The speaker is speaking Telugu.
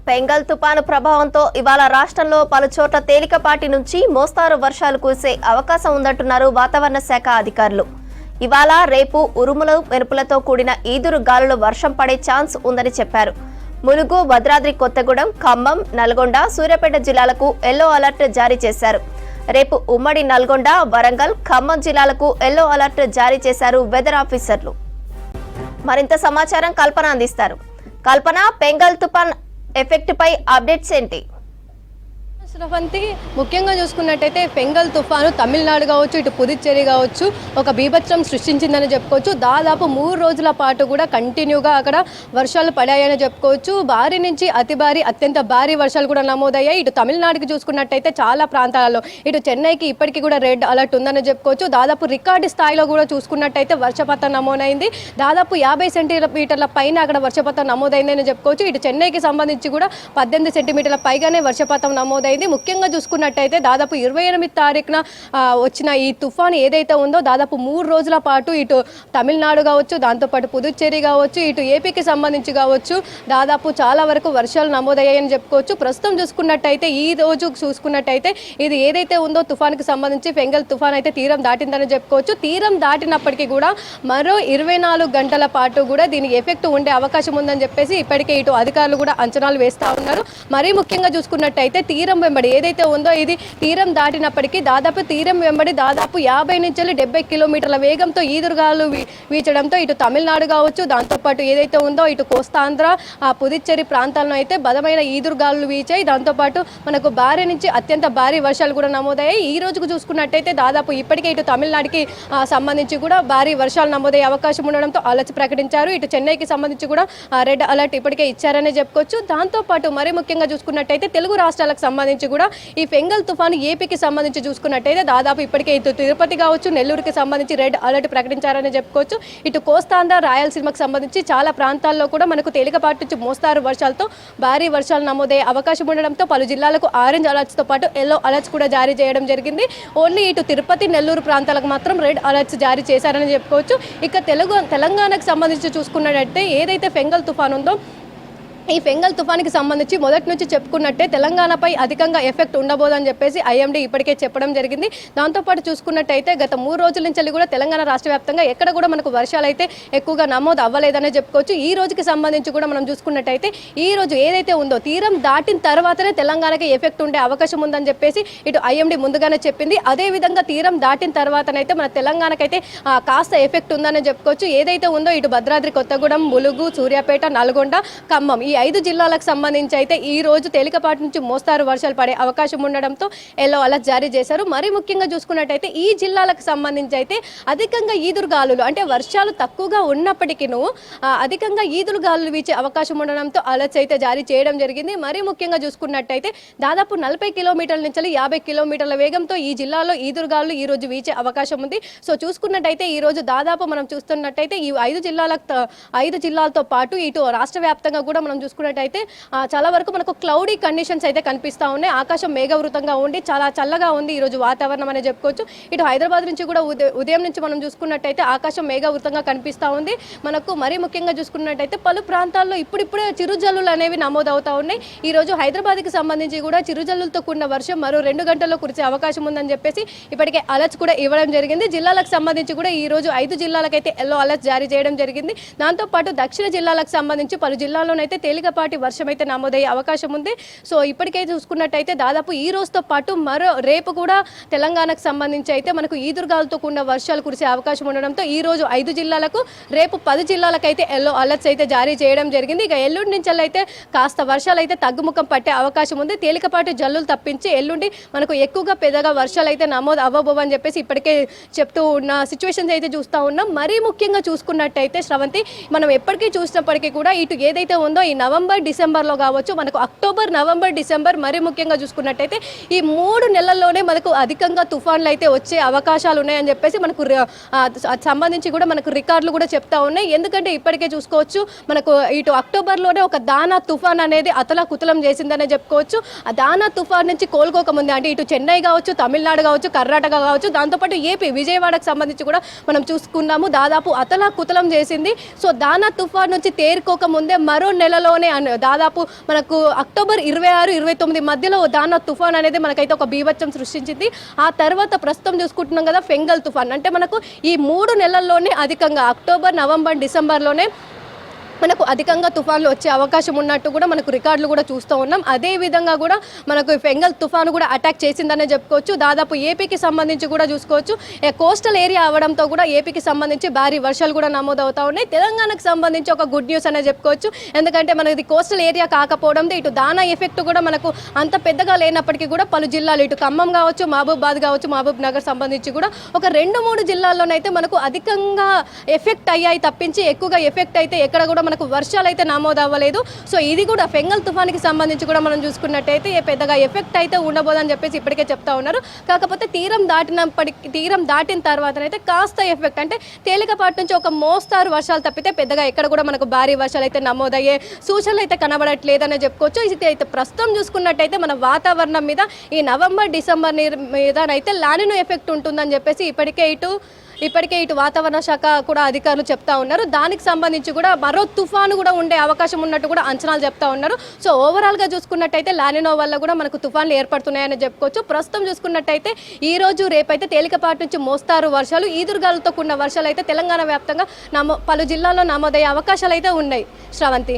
బెంగాల్ తుపాను ప్రభావంతో ఇవాళ రాష్ట్రంలో పలు చోట్ల తేలికపాటి నుంచి మోస్తారు వర్షాలు కురిసే అవకాశం ఉందంటున్నారు వాతావరణ శాఖ అధికారులు. ఇవాళ రేపు ఉరుములు మెరుపులతో కూడిన ఈదురు గాలులు వర్షం పడే ఛాన్స్ ఉందని చెప్పారు. ములుగు, భద్రాద్రి కొత్తగూడెం, ఖమ్మం, నల్గొండ, సూర్యాపేట జిల్లాలకు ఎల్లో అలర్ట్ జారీ చేశారు. రేపు ఉమ్మడి నల్గొండ, వరంగల్, ఖమ్మం జిల్లాలకు ఎల్లో అలర్ట్ జారీ చేశారు వెదర్ ఆఫీసర్లు. మరింత సమాచారం కల్పన అందిస్తారు. కల్పన, బెంగాల్ తుఫాన్ ఎఫెక్ట్ పై అప్డేట్స్ ఏంటి? శ్రవంతి, ముఖ్యంగా చూసుకున్నట్టయితే బెంగాల్ తుఫాను తమిళనాడు కావచ్చు, ఇటు పుదుచ్చేరి కావచ్చు, ఒక బీభత్సం సృష్టించిందని చెప్పుకోవచ్చు. దాదాపు 3 రోజుల పాటు కూడా కంటిన్యూగా అక్కడ వర్షాలు పడాయని చెప్పుకోవచ్చు. భారీ నుంచి అతి భారీ, అత్యంత భారీ వర్షాలు కూడా నమోదయ్యాయి. ఇటు తమిళనాడుకి చూసుకున్నట్టయితే చాలా ప్రాంతాలలో, ఇటు చెన్నైకి ఇప్పటికీ కూడా రెడ్ అలర్ట్ ఉందని చెప్పుకోవచ్చు. దాదాపు రికార్డు స్థాయిలో కూడా చూసుకున్నట్టయితే వర్షపాతం నమోదైంది. దాదాపు 50 సెంటీమీటర్ల పైన అక్కడ వర్షపాతం నమోదైందని చెప్పుకోవచ్చు. ఇటు చెన్నైకి సంబంధించి కూడా 18 సెంటీమీటర్ల పైగానే వర్షపాతం నమోదైంది. ముఖ్యంగా చూసుకున్నట్టయితే దాదాపు 28 తారీఖున వచ్చిన ఈ తుఫాను ఏదైతే ఉందో దాదాపు 3 రోజుల పాటు ఇటు తమిళనాడు కావచ్చు, దాంతోపాటు పుదుచ్చేరి కావచ్చు, ఇటు ఏపీకి సంబంధించి కావచ్చు, దాదాపు చాలా వరకు వర్షాలు నమోదయ్యాయని చెప్పుకోవచ్చు. ప్రస్తుతం చూసుకున్నట్టయితే ఈ రోజు చూసుకున్నట్టయితే ఇది ఏదైతే ఉందో తుఫానుకి సంబంధించి బెంగాల్ తుఫాన్ అయితే తీరం దాటిందని చెప్పుకోవచ్చు. తీరం దాటినప్పటికీ కూడా మరో 24 గంటల పాటు కూడా దీనికి ఎఫెక్ట్ ఉండే అవకాశం ఉందని చెప్పేసి ఇప్పటికే ఇటు అధికారులు కూడా అంచనాలు వేస్తూ ఉన్నారు. మరీ ముఖ్యంగా చూసుకున్నట్టయితే తీరం వెంబడి ఏదైతే ఉందో ఇది తీరం దాటినప్పటికీ దాదాపు తీరం వెంబడి దాదాపు 50 నుంచి 70 కిలోమీటర్ల వేగంతో ఈదురుగాలు వీచడంతో ఇటు తమిళనాడు కావచ్చు, దాంతోపాటు ఏదైతే ఉందో ఇటు కోస్తాంధ్ర, పుదుచ్చేరి ప్రాంతాల్లో అయితే బలమైన ఈదురుగాలు వీచాయి. దాంతోపాటు మనకు భారీ నుంచి అత్యంత భారీ వర్షాలు కూడా నమోదయ్యాయి. ఈ రోజుకు చూసుకున్నట్టయితే దాదాపు ఇప్పటికే ఇటు తమిళనాడుకి సంబంధించి కూడా భారీ వర్షాలు నమోదయ్యే అవకాశం ఉండడంతో అలర్ట్ ప్రకటించారు. ఇటు చెన్నైకి సంబంధించి కూడా రెడ్ అలర్ట్ ఇప్పటికే ఇచ్చారనే చెప్పుకోవచ్చు. దాంతోపాటు మరీ ముఖ్యంగా చూసుకున్నట్టయితే తెలుగు రాష్ట్రాలకు సంబంధించి కూడా ఈ బెంగాల్ తుఫాను ఏపీకి సంబంధించి చూసుకున్నట్టయితే దాదాపు ఇప్పటికే ఇటు తిరుపతి కావచ్చు, నెల్లూరుకి సంబంధించి రెడ్ అలర్ట్ ప్రకటించారని చెప్పుకోవచ్చు. ఇటు కోస్తాంధ్ర, రాయలసీమకు సంబంధించి చాలా ప్రాంతాల్లో కూడా మనకు తేలికపాటి నుంచి మోస్తారు వర్షాలతో భారీ వర్షాలు నమోదయ్యే అవకాశం ఉండడంతో పలు జిల్లాలకు ఆరెంజ్ అలర్ట్స్తో పాటు ఎల్లో అలర్ట్స్ కూడా జారీ చేయడం జరిగింది. ఓన్లీ ఇటు తిరుపతి, నెల్లూరు ప్రాంతాలకు మాత్రం రెడ్ అలర్ట్స్ జారీ చేశారని చెప్పుకోవచ్చు. ఇక తెలంగాణకు సంబంధించి చూసుకున్నట్టయితే ఏదైతే బెంగాల్ తుఫాను ఉందో ఈ బెంగాల్ తుఫానికి సంబంధించి మొదటి నుంచి చెప్పుకున్నట్టే తెలంగాణపై అధికంగా ఎఫెక్ట్ ఉండబోదని చెప్పేసి ఐఎండీ ఇప్పటికే చెప్పడం జరిగింది. దాంతోపాటు చూసుకున్నట్టయితే గత 3 రోజుల నుంచి కూడా తెలంగాణ రాష్ట్ర వ్యాప్తంగా ఎక్కడ కూడా మనకు వర్షాలు అయితే ఎక్కువగా నమోదు అవ్వలేదనే చెప్పుకోవచ్చు. ఈ రోజుకి సంబంధించి కూడా మనం చూసుకున్నట్టయితే ఈ రోజు ఏదైతే ఉందో తీరం దాటిన తర్వాతనే తెలంగాణకి ఎఫెక్ట్ ఉండే అవకాశం ఉందని చెప్పేసి ఇటు ఐఎండీ ముందుగానే చెప్పింది. అదేవిధంగా తీరం దాటిన తర్వాతనైతే మన తెలంగాణకైతే కాస్త ఎఫెక్ట్ ఉందని చెప్పుకోవచ్చు. ఏదైతే ఉందో ఇటు భద్రాద్రి కొత్తగూడెం, ములుగు, సూర్యాపేట, నల్గొండ, ఖమ్మం ఈ 5 జిల్లాలకు సంబంధించి అయితే ఈ రోజు తేలికపాటి నుంచి మోస్తారు వర్షాలు పడే అవకాశం ఉండడంతో ఎల్లో అలర్ట్ జారీ చేశారు. మరీ ముఖ్యంగా చూసుకున్నట్టయితే ఈ జిల్లాలకు సంబంధించి అయితే అధికంగా ఈదురుగాలులు అంటే వర్షాలు తక్కువగా ఉన్నప్పటికీ అధికంగా ఈదురుగాలులు వీచే అవకాశం ఉండడంతో అలర్ట్స్ అయితే జారీ చేయడం జరిగింది. మరీ ముఖ్యంగా చూసుకున్నట్టయితే దాదాపు 40 కిలోమీటర్ల నుంచి 50 కిలోమీటర్ల వేగంతో ఈ జిల్లాలో ఈదురుగాలులు ఈ రోజు వీచే అవకాశం ఉంది. సో చూసుకున్నట్టయితే ఈ రోజు దాదాపు మనం చూస్తున్నట్టయితే ఈ 5 జిల్లాలతో పాటు ఇటు రాష్ట్ర వ్యాప్తంగా కూడా మనం చూసుకున్నట్టయితే చాలా వరకు మనకు క్లౌడీ కండిషన్స్ అయితే కనిపిస్తూ ఉన్నాయి. ఆకాశం మేఘవృతంగా ఉండి చాలా చల్లగా ఉంది ఈరోజు వాతావరణం అనే చెప్పుకోవచ్చు. ఇటు హైదరాబాద్ నుంచి కూడా ఉదయం నుంచి మనం చూసుకున్నట్టయితే ఆకాశం మేఘవృతంగా కనిపిస్తూ ఉంది. మనకు మరీ ముఖ్యంగా చూసుకున్నట్టయితే పలు ప్రాంతాల్లో ఇప్పుడిప్పుడే చిరుజల్లులు అనేవి నమోదవుతూ ఉన్నాయి. ఈ రోజు హైదరాబాద్కి సంబంధించి కూడా చిరుజల్లులతో కూడిన వర్షం మరో 2 గంటల్లో కురిసే అవకాశం ఉందని చెప్పేసి ఇప్పటికే అలర్ట్స్ కూడా ఇవ్వడం జరిగింది. జిల్లాలకు సంబంధించి కూడా ఈ రోజు 5 జిల్లాలకైతే ఎల్లో అలర్ట్ జారీ చేయడం జరిగింది. దాంతోపాటు దక్షిణ జిల్లాలకు సంబంధించి పలు జిల్లాల్లోనైతే తేలికపాటి వర్షం అయితే నమోదయ్యే అవకాశం ఉంది. సో ఇప్పటికే చూసుకున్నట్టయితే దాదాపు ఈ రోజుతో పాటు మరో రేపు కూడా తెలంగాణకు సంబంధించి అయితే మనకు ఈదురుగాలతో కూడిన వర్షాలు కురిసే అవకాశం ఉండడంతో ఈ రోజు 5 జిల్లాలకు, రేపు 10 జిల్లాలకైతే ఎల్లో అలర్ట్స్ అయితే జారీ చేయడం జరిగింది. ఇక ఎల్లుండి నుంచి అయితే కాస్త వర్షాలు అయితే తగ్గుముఖం పట్టే అవకాశం ఉంది. తేలికపాటి జల్లులు తప్పించి ఎల్లుండి మనకు ఎక్కువగా పెద్దగా వర్షాలు అయితే నమోదు అవ్వబోవని చెప్పేసి ఇప్పటికే చెప్తూ ఉన్న సిచ్యువేషన్స్ అయితే చూస్తూ ఉన్నాం. మరీ ముఖ్యంగా చూసుకున్నట్టయితే శ్రవంతి, మనం ఎప్పటికీ చూసినప్పటికీ కూడా ఇటు ఏదైతే ఉందో ఈ నవంబర్, డిసెంబర్లో కావచ్చు, మనకు అక్టోబర్, నవంబర్, డిసెంబర్ మరీ ముఖ్యంగా చూసుకున్నట్టయితే ఈ 3 నెలల్లోనే మనకు అధికంగా తుఫాన్లు అయితే వచ్చే అవకాశాలు ఉన్నాయని చెప్పేసి మనకు సంబంధించి కూడా మనకు రికార్డులు కూడా చెప్తా ఉన్నాయి. ఎందుకంటే ఇప్పటికే చూసుకోవచ్చు మనకు ఇటు అక్టోబర్లోనే ఒక దానా తుఫాన్ అనేది అతలాకుతలం చేసిందనే చెప్పుకోవచ్చు. ఆ దానా తుఫాన్ నుంచి కోలుకోకముందే అంటే ఇటు చెన్నై కావచ్చు, తమిళనాడు కావచ్చు, కర్ణాటక కావచ్చు, దాంతోపాటు ఏపీ విజయవాడకు సంబంధించి కూడా మనం చూసుకున్నాము దాదాపు అతలాకుతలం చేసింది. సో దానా తుఫాన్ నుంచి తేరుకోకముందే మరో నెలలో నెలల్లోనే దాదాపు మనకు అక్టోబర్ 26, 29 మధ్యలో దానా తుఫాన్ అనేది మనకైతే ఒక బీభత్సం సృష్టించింది. ఆ తర్వాత ప్రస్తుతం చూసుకుంటున్నాం కదా ఫెంగల్ తుఫాన్. అంటే మనకు ఈ 3 నెలల్లోనే అధికంగా అక్టోబర్, నవంబర్, డిసెంబర్లోనే మనకు అధికంగా తుఫాన్లు వచ్చే అవకాశం ఉన్నట్టు కూడా మనకు రికార్డులు కూడా చూస్తూ ఉన్నాం. అదే విధంగా కూడా మనకు ఫెంగల్ తుఫాను కూడా అటాక్ చేసిందనే చెప్పుకోవచ్చు. దాదాపు ఏపీకి సంబంధించి కూడా చూసుకోవచ్చు, కోస్టల్ ఏరియా అవడంతో కూడా ఏపీకి సంబంధించి భారీ వర్షాలు కూడా నమోదవుతూ ఉన్నాయి. తెలంగాణకు సంబంధించి ఒక గుడ్ న్యూస్ అనే చెప్పుకోవచ్చు. ఎందుకంటే మనది కోస్టల్ ఏరియా కాకపోవడంతో ఇటు దానా ఎఫెక్ట్ కూడా మనకు అంత పెద్దగా లేనప్పటికీ కూడా పలు జిల్లాలు ఇటు ఖమ్మం కావచ్చు, మహబూబాద్ కావచ్చు, మహబూబ్ నగర్ సంబంధించి కూడా ఒక 2-3 జిల్లాల్లోనైతే మనకు అధికంగా ఎఫెక్ట్ అయ్యాయి తప్పించి ఎక్కువగా ఎఫెక్ట్ అయితే ఎక్కడ కూడా మనకు వర్షాలు అయితే నమోదు అవ్వలేదు. సో ఇది కూడా ఫెంగల్ తుఫానికి సంబంధించి కూడా మనం చూసుకున్నట్టయితే పెద్దగా ఎఫెక్ట్ అయితే ఉండబోదని చెప్పేసి ఇప్పటికే చెప్తా ఉన్నారు. కాకపోతే తీరం దాటిన తర్వాతనైతే కాస్త ఎఫెక్ట్ అంటే తేలికపాటి నుంచి ఒక మోస్తారు వర్షాలు తప్పితే పెద్దగా ఎక్కడ కూడా మనకు భారీ వర్షాలు అయితే నమోదయ్యే సూచనలు అయితే కనబడట్లేదని చెప్పుకోవచ్చు. ఇది అయితే ప్రస్తుతం చూసుకున్నట్టయితే మన వాతావరణం మీద ఈ నవంబర్, డిసెంబర్ మీదనైతే లానినో ఎఫెక్ట్ ఉంటుందని చెప్పేసి ఇప్పటికే ఇటు వాతావరణ శాఖ కూడా అధికారులు చెప్తా ఉన్నారు. దానికి సంబంధించి కూడా మరో తుఫాను కూడా ఉండే అవకాశం ఉన్నట్టు కూడా అంచనాలు చెప్తా ఉన్నారు. సో ఓవరాల్గా చూసుకున్నట్టయితే లానినో వల్ల కూడా మనకు తుఫాన్లు ఏర్పడుతున్నాయని చెప్పుకోవచ్చు. ప్రస్తుతం చూసుకున్నట్టయితే ఈ రోజు రేపైతే తేలికపాటి నుంచి మోస్తారు వర్షాలు, ఈదురుగాలతో కూడిన వర్షాలు అయితే తెలంగాణ వ్యాప్తంగా పలు జిల్లాల్లో నమోదయ్యే అవకాశాలు అయితే ఉన్నాయి. శ్రవంతి.